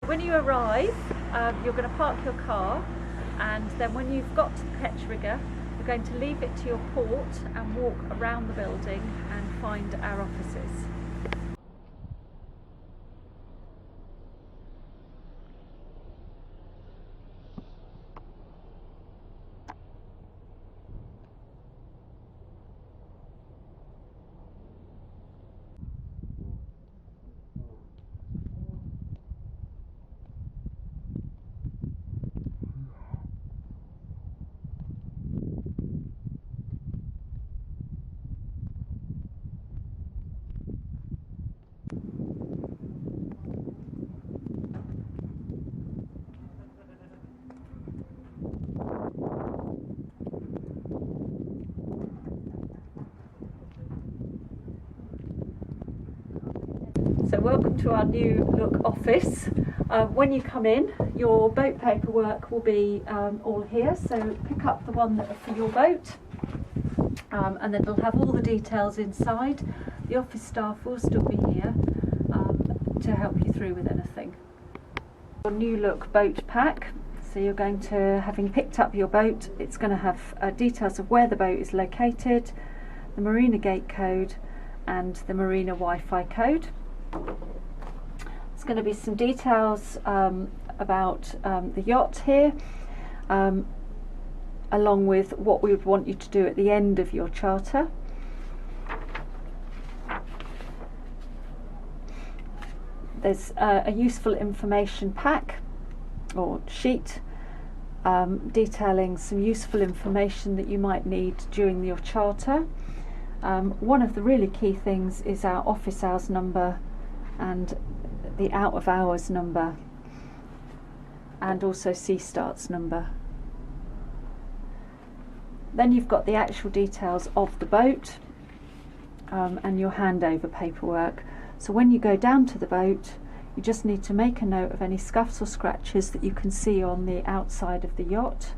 When you arrive, you're going to park your car, and then when you've got to the ketch rigger, you're going to leave it to your port and walk around the building and find our offices. So welcome to our new look office. When you come in, your boat paperwork will be all here, so pick up the one that for your boat, and then it'll have all the details inside. The office staff will still be here to help you through with anything. Your new look boat pack. So you're going to, having picked up your boat, it's going to have details of where the boat is located, the Marina Gate code and the Marina Wi-Fi code. There's going to be some details about the yacht here, along with what we would want you to do at the end of your charter. There's a useful information pack or sheet detailing some useful information that you might need during your charter. One of the really key things is our office hours number and the out of hours number, and also sea starts number. Then you've got the actual details of the boat and your handover paperwork. So when you go down to the boat, you just need to make a note of any scuffs or scratches that you can see on the outside of the yacht,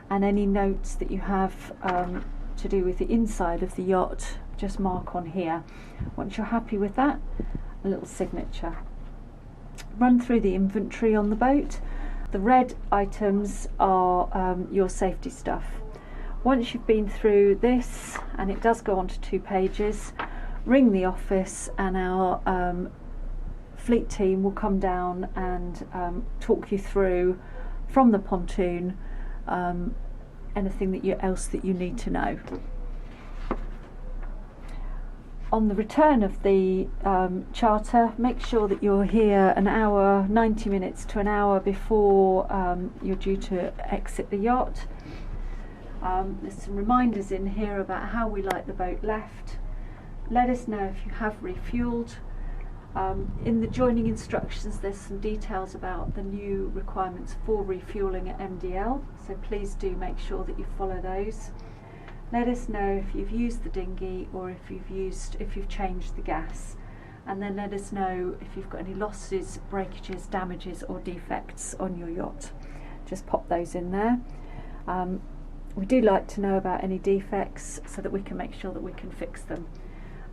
and any notes that you have to do with the inside of the yacht, just mark on here. Once you're happy with that, a little signature. Run through the inventory on the boat. The red items are your safety stuff. Once you've been through this, and it does go on to 2 pages, ring the office and our fleet team will come down and talk you through from the pontoon anything else that you need to know. On the return of the charter, make sure that you're here an hour, 90 minutes to an hour before you're due to exit the yacht. There's some reminders in here about how we like the boat left. Let us know if you have refueled. In the joining instructions, there's some details about the new requirements for refueling at MDL, so please do make sure that you follow those. Let us know if you've used the dinghy or if you've changed the gas, and then let us know if you've got any losses, breakages, damages or defects on your yacht. Just pop those in there. We do like to know about any defects so that we can make sure that we can fix them.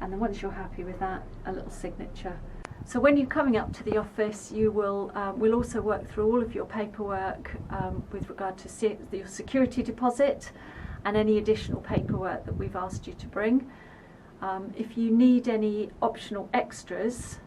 And then once you're happy with that, a little signature. So when you're coming up to the office, you will we'll also work through all of your paperwork with regard to your security deposit and any additional paperwork that we've asked you to bring. If you need any optional extras,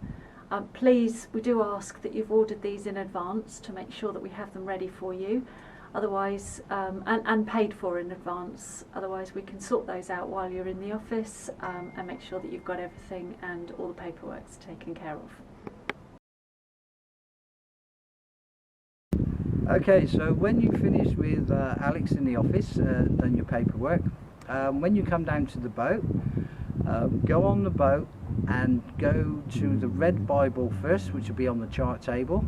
please, we do ask that you've ordered these in advance to make sure that we have them ready for you. Otherwise, and paid for in advance. Otherwise, we can sort those out while you're in the office and make sure that you've got everything and all the paperwork's taken care of. Okay, so when you finish with Alex in the office, done your paperwork, when you come down to the boat, go on the boat and go to the red Bible first, which will be on the chart table,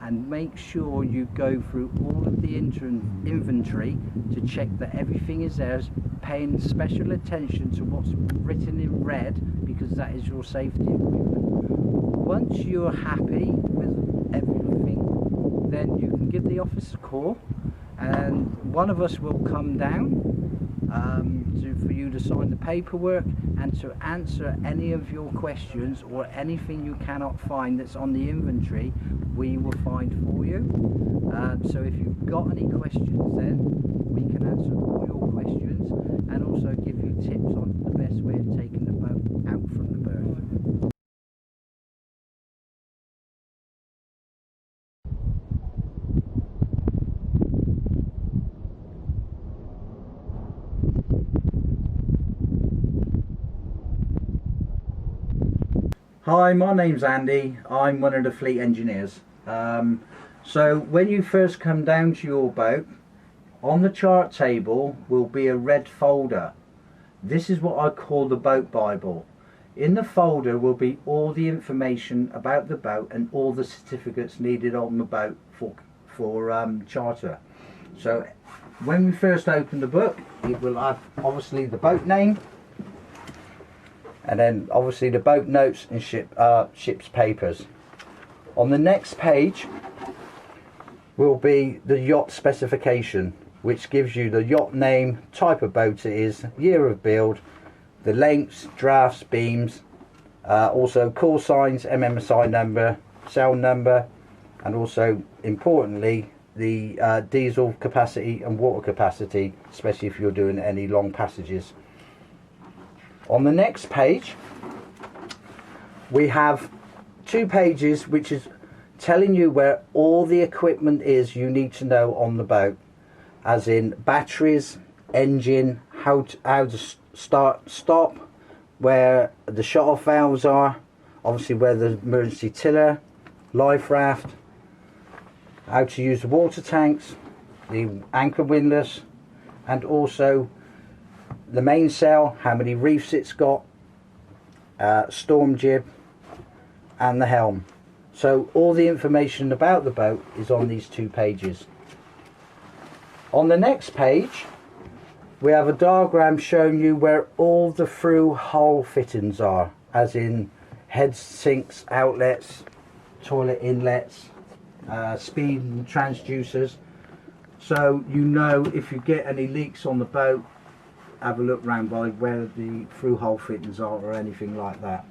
and make sure you go through all of the inventory to check that everything is there, paying special attention to what's written in red, because that is your safety equipment. Once you're happy with everything, then you can give the office a call and one of us will come down for you to sign the paperwork and to answer any of your questions, or anything you cannot find that's on the inventory, we will find for you. So if you've got any questions, then we can answer all your questions and also give you tips on the best way of taking the boat out from the berth. Hi, my name's Andy. I'm one of the fleet engineers. So when you first come down to your boat, on the chart table will be a red folder. This is what I call the boat Bible. In the folder will be all the information about the boat and all the certificates needed on the boat for charter. So when we first open the book, it will have obviously the boat name, and then obviously the boat notes and ship's papers. On the next page will be the yacht specification, which gives you the yacht name, type of boat it is, year of build, the lengths, drafts, beams, also call signs, MMSI number, cell number, and also importantly the diesel capacity and water capacity, especially if you're doing any long passages. On the next page we have 2 pages which is telling you where all the equipment is you need to know on the boat, as in batteries, engine, how to start, stop, where the shut-off valves are, obviously where the emergency tiller, life raft, how to use the water tanks, the anchor windlass, and also the mainsail, how many reefs it's got, storm jib, and the helm. So all the information about the boat is on these 2 pages. On the next page we have a diagram showing you where all the through hull fittings are, as in head sinks, outlets, toilet inlets, speed and transducers, so you know if you get any leaks on the boat, have a look round by where the through hull fittings are or anything like that.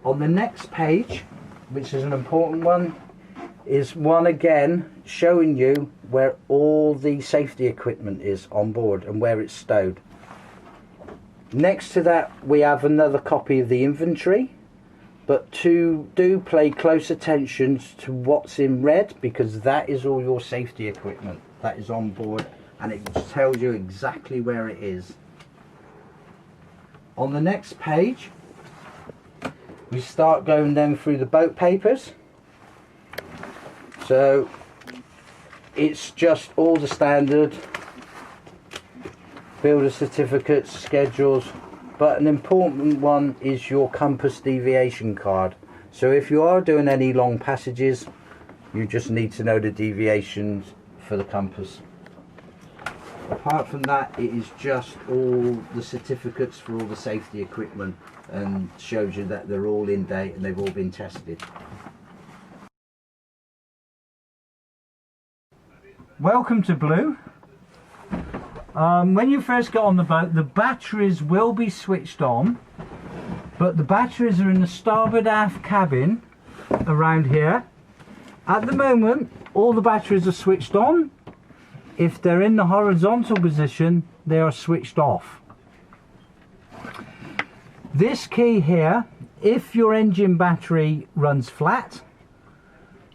On the next page, which is an important one, is one again showing you where all the safety equipment is on board and where it's stowed. Next to that we have another copy of the inventory, but do pay close attention to what's in red, because that is all your safety equipment that is on board, and it tells you exactly where it is. On the next page we start going then through the boat papers. So it's just all the standard builder certificates, schedules, but an important one is your compass deviation card. So if you are doing any long passages, you just need to know the deviations for the compass. Apart from that, it is just all the certificates for all the safety equipment, and shows you that they're all in date and they've all been tested. Welcome to Blue. When you first get on the boat, the batteries will be switched on, but the batteries are in the starboard aft cabin around here. At the moment all the batteries are switched on. If they're in the horizontal position, they are switched off. This key here, if your engine battery runs flat,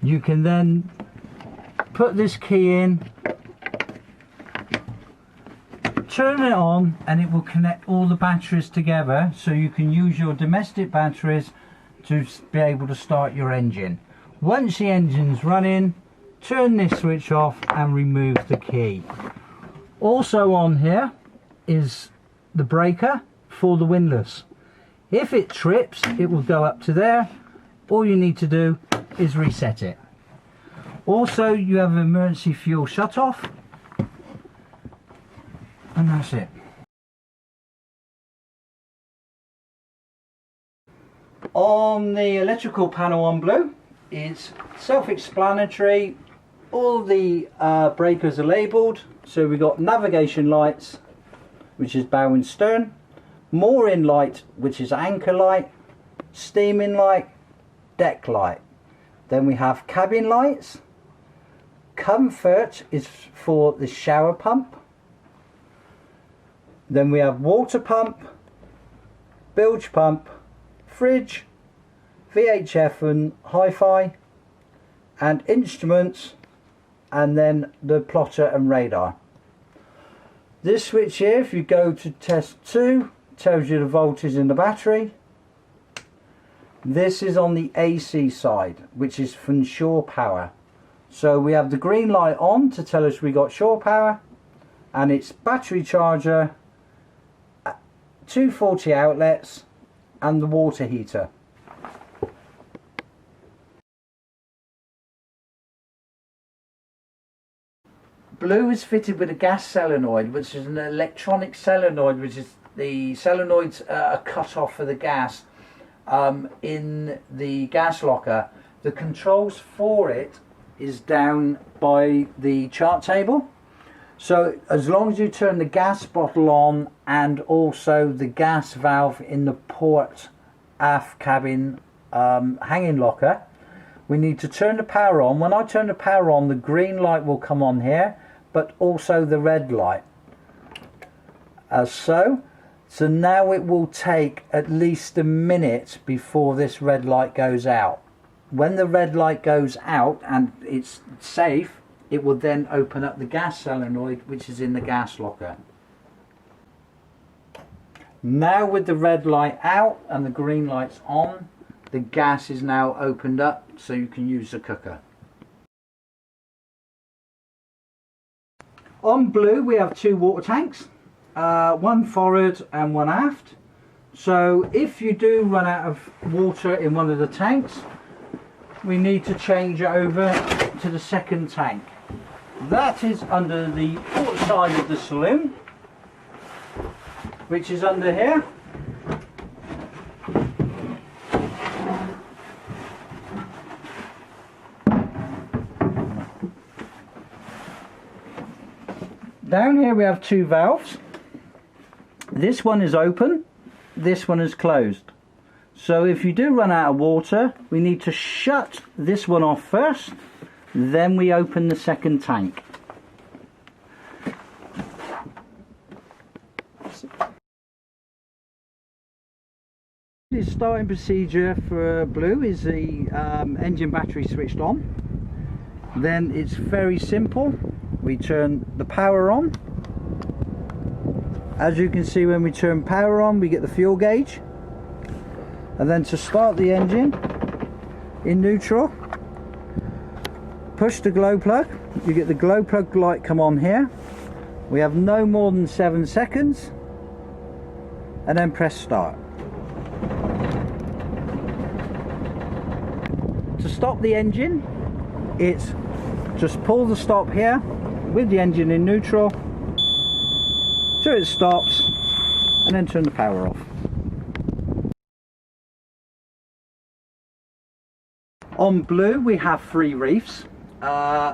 you can then put this key in, turn it on, and it will connect all the batteries together, so you can use your domestic batteries to be able to start your engine. Once the engine's running, turn this switch off and remove the key. Also on here is the breaker for the windlass. If it trips, it will go up to there. All you need to do is reset it. Also, you have an emergency fuel shut off, and that's it. On the electrical panel on Blue, it's self-explanatory. All the breakers are labelled, so we've got navigation lights, which is bow and stern, mooring light, which is anchor light, steaming light, deck light. Then we have cabin lights. Comfort is for the shower pump. Then we have water pump, bilge pump, fridge, VHF and hi-fi, and instruments, and then the plotter and radar. This switch here, if you go to test 2, tells you the voltage in the battery. This is on the AC side, which is from shore power. So we have the green light on to tell us we got shore power, and it's battery charger, 240 outlets, and the water heater. Blue is fitted with a gas solenoid, which is an electronic solenoid, which is the solenoids are cut off for the gas in the gas locker. The controls for it is down by the chart table. So as long as you turn the gas bottle on and also the gas valve in the port aft cabin hanging locker, we need to turn the power on. When I turn the power on, the green light will come on here, but also the red light, as so. So now it will take at least a minute before this red light goes out. When the red light goes out and it's safe, it will then open up the gas solenoid, which is in the gas locker. Now with the red light out and the green lights on, the gas is now opened up so you can use the cooker. On Blue we have 2 water tanks, one forward and one aft. So if you do run out of water in one of the tanks, we need to change over to the second tank. That is under the port side of the saloon, which is under here. Down here we have 2 valves. This one is open, this one is closed. So if you do run out of water, we need to shut this one off first, then we open the second tank. The starting procedure for Blue is the engine battery switched on. Then it's very simple. We turn the power on. As you can see, when we turn power on, we get the fuel gauge. And then to start the engine in neutral, push the glow plug. You get the glow plug light come on here. We have no more than 7 seconds, and then press start. To stop the engine, it's just pull the stop here with the engine in neutral till it stops, and then turn the power off. On Blue we have 3 reefs.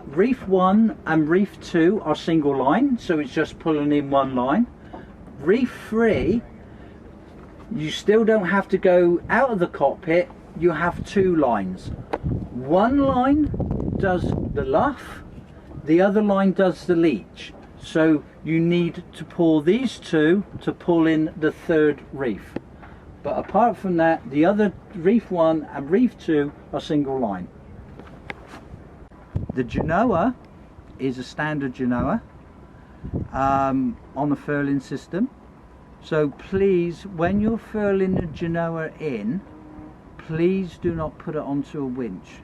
Reef 1 and Reef 2 are single line, so it's just pulling in one line. Reef 3, you still don't have to go out of the cockpit, you have 2 lines. One line does the luff, the other line does the leach. So you need to pull these 2 to pull in the 3rd reef. But apart from that, the other Reef 1 and Reef 2 are single line. The genoa is a standard genoa on the furling system. So please, when you're furling the genoa in, please do not put it onto a winch.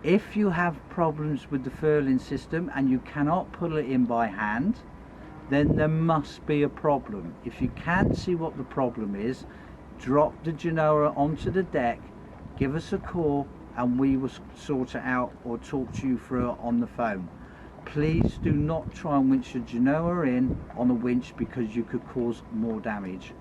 If you have problems with the furling system and you cannot pull it in by hand, then there must be a problem. If you can't see what the problem is, drop the genoa onto the deck, give us a call, and we will sort it out or talk to you through it on the phone. Please do not try and winch the genoa in on a winch, because you could cause more damage.